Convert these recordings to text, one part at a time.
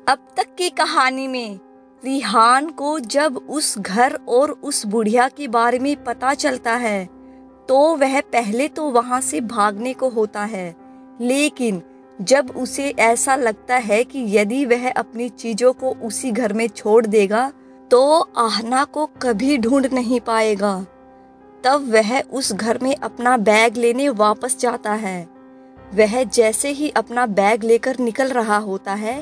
अब तक की कहानी में रिहान को जब उस घर और उस बुढ़िया के बारे में पता चलता है तो वह पहले तो वहां से भागने को होता है, लेकिन जब उसे ऐसा लगता है कि यदि वह अपनी चीजों को उसी घर में छोड़ देगा तो आहना को कभी ढूंढ नहीं पाएगा, तब वह उस घर में अपना बैग लेने वापस जाता है। वह जैसे ही अपना बैग लेकर निकल रहा होता है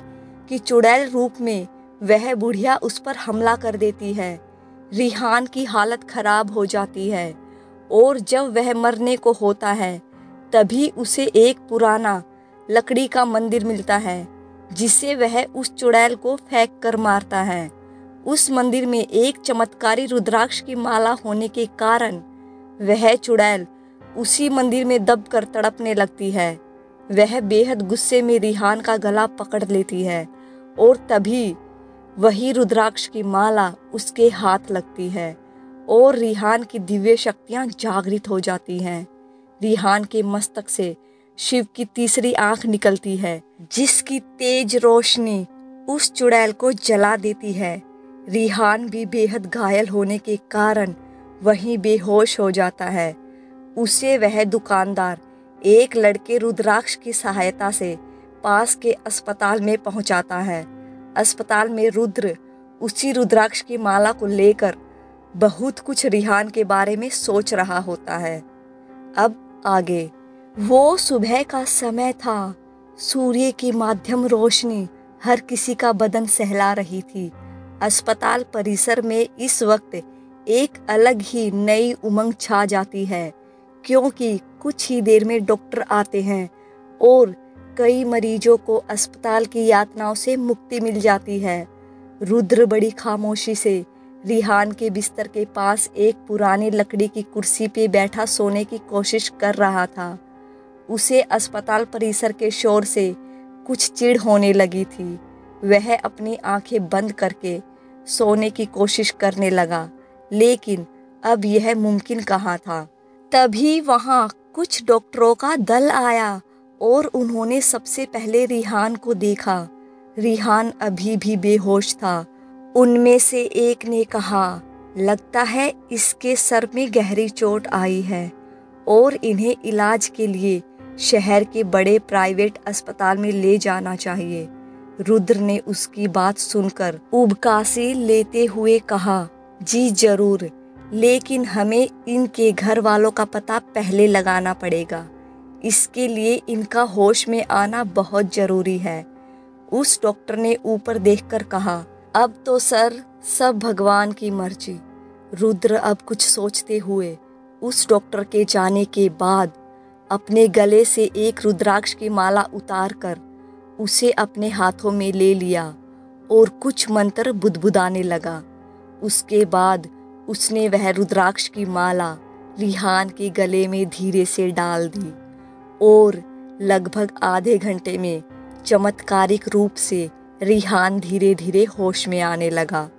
कि चुड़ैल रूप में वह बुढ़िया उस पर हमला कर देती है। रिहान की हालत खराब हो जाती है और जब वह मरने को होता है तभी उसे एक पुराना लकड़ी का मंदिर मिलता है जिसे वह उस चुड़ैल को फेंक कर मारता है। उस मंदिर में एक चमत्कारी रुद्राक्ष की माला होने के कारण वह चुड़ैल उसी मंदिर में दबकर तड़पने लगती है। वह बेहद गुस्से में रिहान का गला पकड़ लेती है और तभी वही रुद्राक्ष की माला उसके हाथ लगती है और रिहान की दिव्य शक्तियां जागृत हो जाती हैं। रिहान के मस्तक से शिव की तीसरी आंख निकलती है जिसकी तेज रोशनी उस चुड़ैल को जला देती है। रिहान भी बेहद घायल होने के कारण वहीं बेहोश हो जाता है। उसे वह दुकानदार एक लड़के रुद्राक्ष की सहायता से पास के अस्पताल में पहुंचाता है। अस्पताल में रुद्र उसी रुद्राक्ष की माला को लेकर बहुत कुछ रिहान के बारे में सोच रहा होता है। अब आगे। वो सुबह का समय था। सूर्य की माध्यम रोशनी हर किसी का बदन सहला रही थी। अस्पताल परिसर में इस वक्त एक अलग ही नई उमंग छा जाती है क्योंकि कुछ ही देर में डॉक्टर आते हैं और कई मरीजों को अस्पताल की यातनाओं से मुक्ति मिल जाती है। रुद्र बड़ी खामोशी से रिहान के बिस्तर के पास एक पुरानी लकड़ी की कुर्सी पे बैठा सोने की कोशिश कर रहा था। उसे अस्पताल परिसर के शोर से कुछ चिढ़ होने लगी थी। वह अपनी आंखें बंद करके सोने की कोशिश करने लगा, लेकिन अब यह मुमकिन कहाँ था। तभी वहाँ कुछ डॉक्टरों का दल आया और उन्होंने सबसे पहले रिहान को देखा। रिहान अभी भी बेहोश था। उनमें से एक ने कहा, लगता है इसके सर में गहरी चोट आई है और इन्हें इलाज के लिए शहर के बड़े प्राइवेट अस्पताल में ले जाना चाहिए। रुद्र ने उसकी बात सुनकर उबकासी लेते हुए कहा, जी जरूर, लेकिन हमें इनके घर वालों का पता पहले लगाना पड़ेगा। इसके लिए इनका होश में आना बहुत जरूरी है। उस डॉक्टर ने ऊपर देखकर कहा, अब तो सर सब भगवान की मर्जी। रुद्र अब कुछ सोचते हुए उस डॉक्टर के जाने के बाद अपने गले से एक रुद्राक्ष की माला उतार कर उसे अपने हाथों में ले लिया और कुछ मंत्र बुदबुदाने लगा। उसके बाद उसने वह रुद्राक्ष की माला रिहान के गले में धीरे से डाल दी और लगभग आधे घंटे में चमत्कारिक रूप से रिहान धीरे धीरे होश में आने लगा।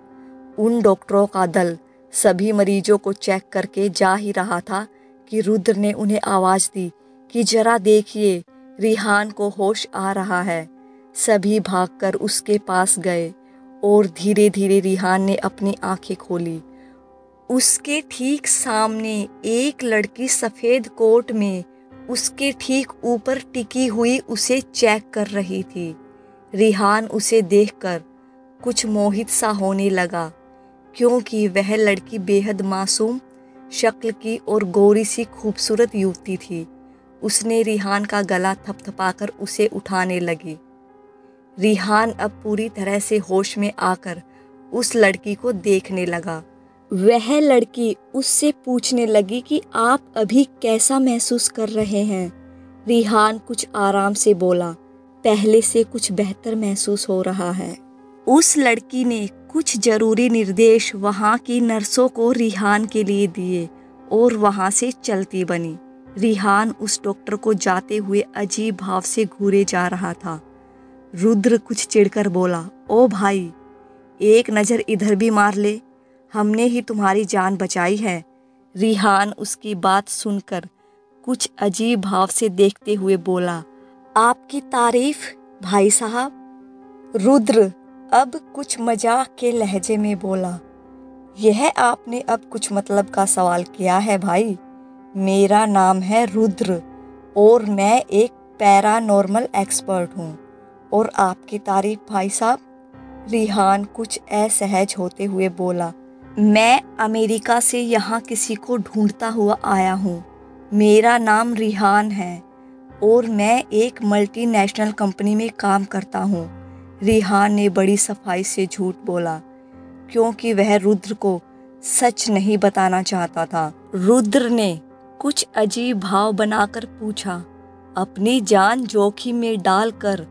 उन डॉक्टरों का दल सभी मरीजों को चेक करके जा ही रहा था कि रुद्र ने उन्हें आवाज़ दी कि जरा देखिए, रिहान को होश आ रहा है। सभी भागकर उसके पास गए और धीरे धीरे रिहान ने अपनी आंखें खोली। उसके ठीक सामने एक लड़की सफ़ेद कोट में उसके ठीक ऊपर टिकी हुई उसे चेक कर रही थी। रिहान उसे देखकर कुछ मोहित सा होने लगा क्योंकि वह लड़की बेहद मासूम शक्ल की और गोरी सी खूबसूरत युवती थी। उसने रिहान का गला थपथपाकर उसे उठाने लगी। रिहान अब पूरी तरह से होश में आकर उस लड़की को देखने लगा। वह लड़की उससे पूछने लगी कि आप अभी कैसा महसूस कर रहे हैं। रिहान कुछ आराम से बोला, पहले से कुछ बेहतर महसूस हो रहा है। उस लड़की ने कुछ जरूरी निर्देश वहाँ की नर्सों को रिहान के लिए दिए और वहाँ से चलती बनी। रिहान उस डॉक्टर को जाते हुए अजीब भाव से घूरे जा रहा था। रुद्र कुछ चिढ़कर बोला, ओ भाई, एक नज़र इधर भी मार ले, हमने ही तुम्हारी जान बचाई है। रिहान उसकी बात सुनकर कुछ अजीब भाव से देखते हुए बोला, आपकी तारीफ भाई साहब। रुद्र अब कुछ मजाक के लहजे में बोला, यह आपने अब कुछ मतलब का सवाल किया है भाई। मेरा नाम है रुद्र और मैं एक पैरानॉर्मल एक्सपर्ट हूँ। और आपकी तारीफ भाई साहब? रिहान कुछ असहज होते हुए बोला, मैं अमेरिका से यहाँ किसी को ढूंढता हुआ आया हूँ। मेरा नाम रिहान है और मैं एक मल्टीनेशनल कंपनी में काम करता हूँ। रिहान ने बड़ी सफाई से झूठ बोला क्योंकि वह रुद्र को सच नहीं बताना चाहता था। रुद्र ने कुछ अजीब भाव बनाकर पूछा, अपनी जान जोखिम में डालकर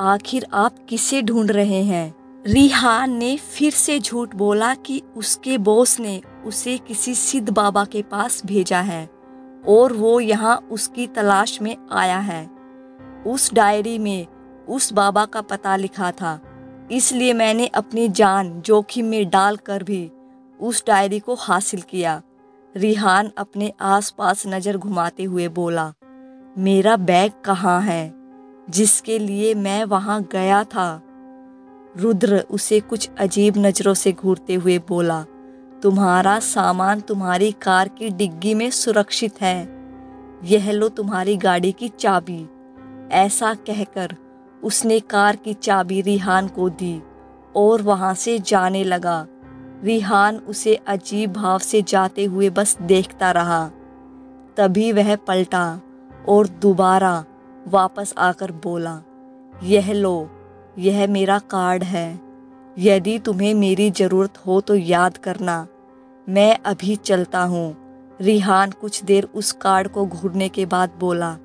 आखिर आप किसे ढूंढ रहे हैं? रिहान ने फिर से झूठ बोला कि उसके बॉस ने उसे किसी सिद्ध बाबा के पास भेजा है और वो यहाँ उसकी तलाश में आया है। उस डायरी में उस बाबा का पता लिखा था, इसलिए मैंने अपनी जान जोखिम में डालकर भी उस डायरी को हासिल किया। रिहान अपने आसपास नज़र घुमाते हुए बोला, मेरा बैग कहाँ है जिसके लिए मैं वहाँ गया था? रुद्र उसे कुछ अजीब नज़रों से घूरते हुए बोला, तुम्हारा सामान तुम्हारी कार की डिग्गी में सुरक्षित है। यह लो तुम्हारी गाड़ी की चाबी। ऐसा कहकर उसने कार की चाबी रिहान को दी और वहाँ से जाने लगा। रिहान उसे अजीब भाव से जाते हुए बस देखता रहा। तभी वह पलटा और दोबारा वापस आकर बोला, यह लो, यह मेरा कार्ड है। यदि तुम्हें मेरी ज़रूरत हो तो याद करना। मैं अभी चलता हूँ। रिहान कुछ देर उस कार्ड को घूरने के बाद बोला,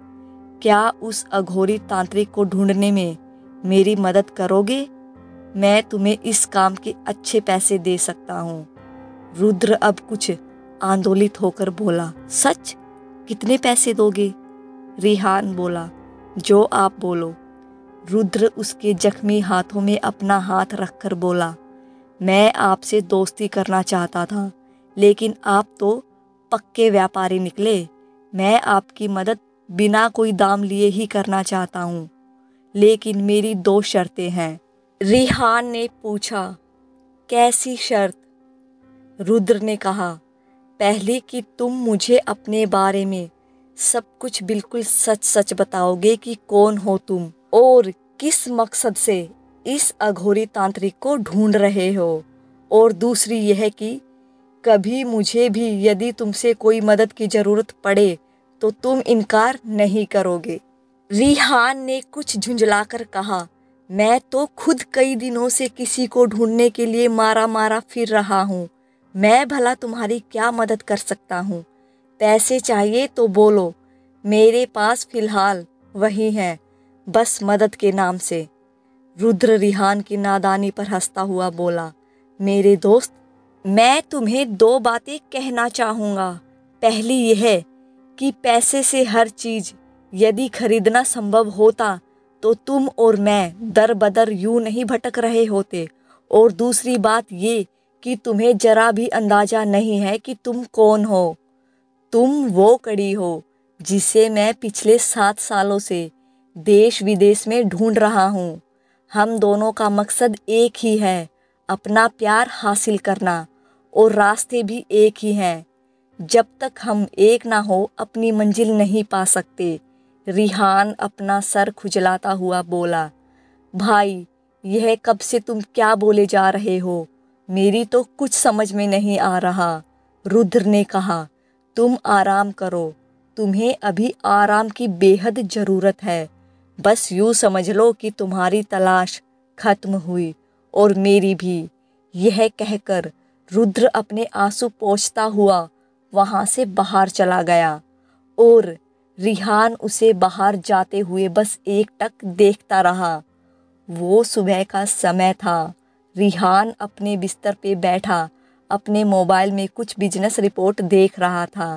क्या उस अघोरी तांत्रिक को ढूंढने में मेरी मदद करोगे? मैं तुम्हें इस काम के अच्छे पैसे दे सकता हूँ। रुद्र अब कुछ आंदोलित होकर बोला, सच? कितने पैसे दोगे? रिहान बोला, जो आप बोलो। रुद्र उसके जख्मी हाथों में अपना हाथ रखकर बोला, मैं आपसे दोस्ती करना चाहता था, लेकिन आप तो पक्के व्यापारी निकले। मैं आपकी मदद बिना कोई दाम लिए ही करना चाहता हूँ, लेकिन मेरी 2 शर्तें हैं। रिहान ने पूछा, कैसी शर्त? रुद्र ने कहा, पहली कि तुम मुझे अपने बारे में सब कुछ बिल्कुल सच सच बताओगे कि कौन हो तुम और किस मकसद से इस अघोरी तांत्रिक को ढूंढ रहे हो। और दूसरी यह कि कभी मुझे भी यदि तुमसे कोई मदद की ज़रूरत पड़े तो तुम इनकार नहीं करोगे। रिहान ने कुछ झुंझलाकर कहा, मैं तो खुद कई दिनों से किसी को ढूंढने के लिए मारा मारा फिर रहा हूँ। मैं भला तुम्हारी क्या मदद कर सकता हूँ? पैसे चाहिए तो बोलो, मेरे पास फिलहाल वही है, बस मदद के नाम से। रुद्र रिहान की नादानी पर हंसता हुआ बोला, मेरे दोस्त, मैं तुम्हें 2 बातें कहना चाहूँगा। पहली यह कि पैसे से हर चीज़ यदि खरीदना संभव होता तो तुम और मैं दर बदर यूं नहीं भटक रहे होते। और दूसरी बात ये कि तुम्हें जरा भी अंदाज़ा नहीं है कि तुम कौन हो। तुम वो कड़ी हो जिसे मैं पिछले 7 सालों से देश विदेश में ढूंढ रहा हूँ। हम दोनों का मकसद एक ही है, अपना प्यार हासिल करना, और रास्ते भी एक ही हैं। जब तक हम एक ना हो अपनी मंजिल नहीं पा सकते। रिहान अपना सर खुजलाता हुआ बोला, भाई यह कब से तुम क्या बोले जा रहे हो? मेरी तो कुछ समझ में नहीं आ रहा। रुद्र ने कहा, तुम आराम करो, तुम्हें अभी आराम की बेहद ज़रूरत है। बस यूँ समझ लो कि तुम्हारी तलाश खत्म हुई और मेरी भी। यह कहकर रुद्र अपने आंसू पोंछता हुआ वहाँ से बाहर चला गया और रिहान उसे बाहर जाते हुए बस एकटक देखता रहा। वो सुबह का समय था। रिहान अपने बिस्तर पे बैठा अपने मोबाइल में कुछ बिजनेस रिपोर्ट देख रहा था।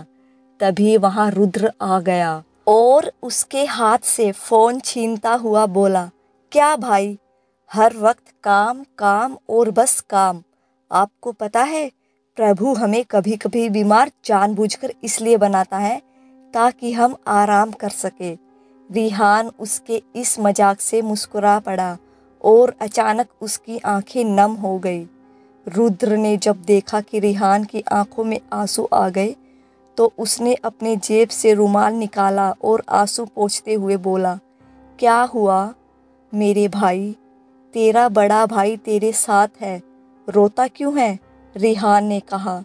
तभी वहाँ रुद्र आ गया और उसके हाथ से फ़ोन छीनता हुआ बोला, क्या भाई, हर वक्त काम काम और बस काम। आपको पता है प्रभु हमें कभी कभी बीमार जानबूझकर इसलिए बनाता है ताकि हम आराम कर सके। रिहान उसके इस मजाक से मुस्कुरा पड़ा और अचानक उसकी आंखें नम हो गई। रुद्र ने जब देखा कि रिहान की आंखों में आंसू आ गए तो उसने अपने जेब से रुमाल निकाला और आंसू पोंछते हुए बोला, क्या हुआ मेरे भाई? तेरा बड़ा भाई तेरे साथ है, रोता क्यों है? रिहान ने कहा,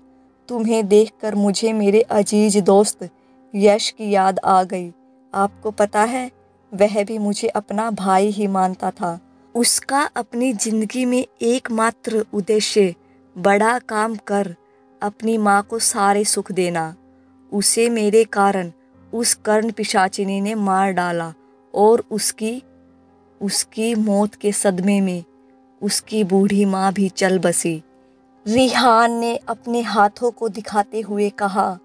तुम्हें देखकर मुझे मेरे अजीज दोस्त यश की याद आ गई। आपको पता है, वह भी मुझे अपना भाई ही मानता था। उसका अपनी जिंदगी में एकमात्र उद्देश्य बड़ा काम कर अपनी माँ को सारे सुख देना। उसे मेरे कारण उस कर्ण पिशाचिनी ने मार डाला और उसकी मौत के सदमे में उसकी बूढ़ी माँ भी चल बसी। रिहान ने अपने हाथों को दिखाते हुए कहा,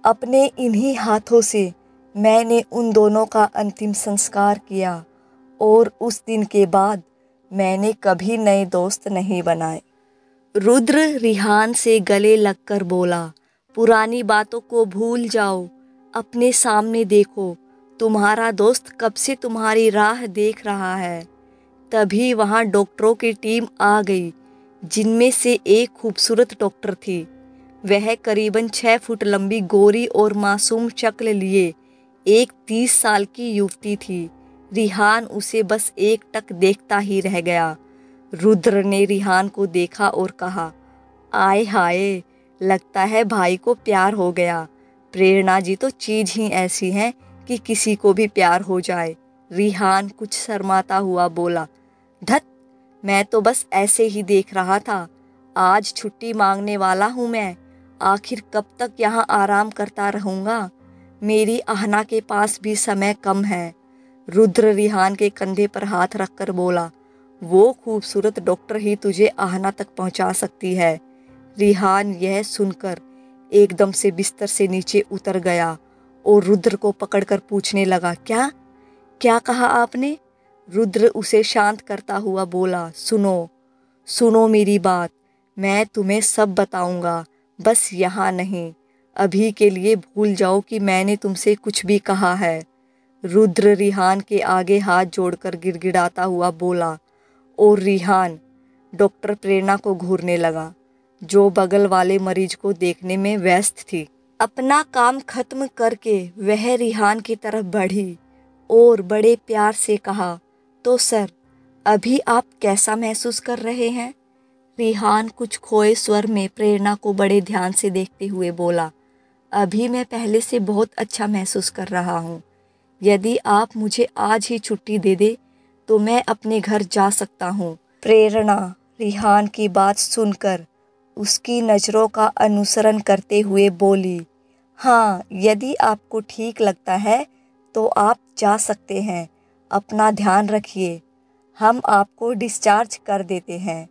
अपने इन्हीं हाथों से मैंने उन दोनों का अंतिम संस्कार किया और उस दिन के बाद मैंने कभी नए दोस्त नहीं बनाए। रुद्र रिहान से गले लगकर बोला, पुरानी बातों को भूल जाओ, अपने सामने देखो, तुम्हारा दोस्त कब से तुम्हारी राह देख रहा है। तभी वहाँ डॉक्टरों की टीम आ गई, जिनमें से एक खूबसूरत डॉक्टर थी। वह करीबन 6 फुट लंबी, गोरी और मासूम शक्ल लिए एक 30 साल की युवती थी। रिहान उसे बस एक टक देखता ही रह गया। रुद्र ने रिहान को देखा और कहा, आय हाय, लगता है भाई को प्यार हो गया। प्रेरणा जी तो चीज ही ऐसी है कि किसी को भी प्यार हो जाए। रिहान कुछ शर्माता हुआ बोला, धत, मैं तो बस ऐसे ही देख रहा था। आज छुट्टी मांगने वाला हूँ मैं। आखिर कब तक यहाँ आराम करता रहूँगा? मेरी आहना के पास भी समय कम है। रुद्र रिहान के कंधे पर हाथ रखकर बोला, वो खूबसूरत डॉक्टर ही तुझे आहना तक पहुँचा सकती है। रिहान यह सुनकर एकदम से बिस्तर से नीचे उतर गया और रुद्र को पकड़कर पूछने लगा, क्या कहा आपने? रुद्र उसे शांत करता हुआ बोला, सुनो मेरी बात, मैं तुम्हें सब बताऊंगा, बस यहाँ नहीं। अभी के लिए भूल जाओ कि मैंने तुमसे कुछ भी कहा है। रुद्र रिहान के आगे हाथ जोड़कर गिड़गिड़ाता हुआ बोला और रिहान डॉक्टर प्रेरणा को घूरने लगा, जो बगल वाले मरीज को देखने में व्यस्त थी। अपना काम खत्म करके वह रिहान की तरफ बढ़ी और बड़े प्यार से कहा, तो सर, अभी आप कैसा महसूस कर रहे हैं? रिहान कुछ खोए स्वर में प्रेरणा को बड़े ध्यान से देखते हुए बोला, अभी मैं पहले से बहुत अच्छा महसूस कर रहा हूँ। यदि आप मुझे आज ही छुट्टी दे दे तो मैं अपने घर जा सकता हूँ। प्रेरणा रिहान की बात सुनकर उसकी नज़रों का अनुसरण करते हुए बोली, हाँ, यदि आपको ठीक लगता है तो आप जा सकते हैं। अपना ध्यान रखिए, हम आपको डिस्चार्ज कर देते हैं।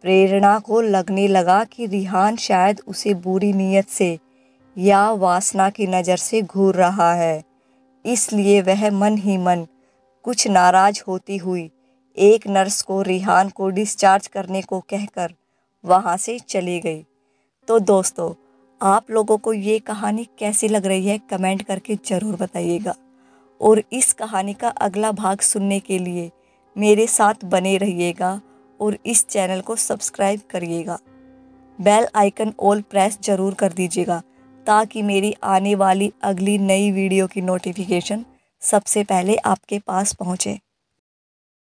प्रेरणा को लगने लगा कि रिहान शायद उसे बुरी नीयत से या वासना की नज़र से घूर रहा है, इसलिए वह मन ही मन कुछ नाराज होती हुई एक नर्स को रिहान को डिस्चार्ज करने को कहकर वहाँ से चली गई। तो दोस्तों, आप लोगों को ये कहानी कैसी लग रही है कमेंट करके ज़रूर बताइएगा, और इस कहानी का अगला भाग सुनने के लिए मेरे साथ बने रहिएगा और इस चैनल को सब्सक्राइब करिएगा। बेल आइकन ऑल प्रेस ज़रूर कर दीजिएगा ताकि मेरी आने वाली अगली नई वीडियो की नोटिफिकेशन सबसे पहले आपके पास पहुँचे।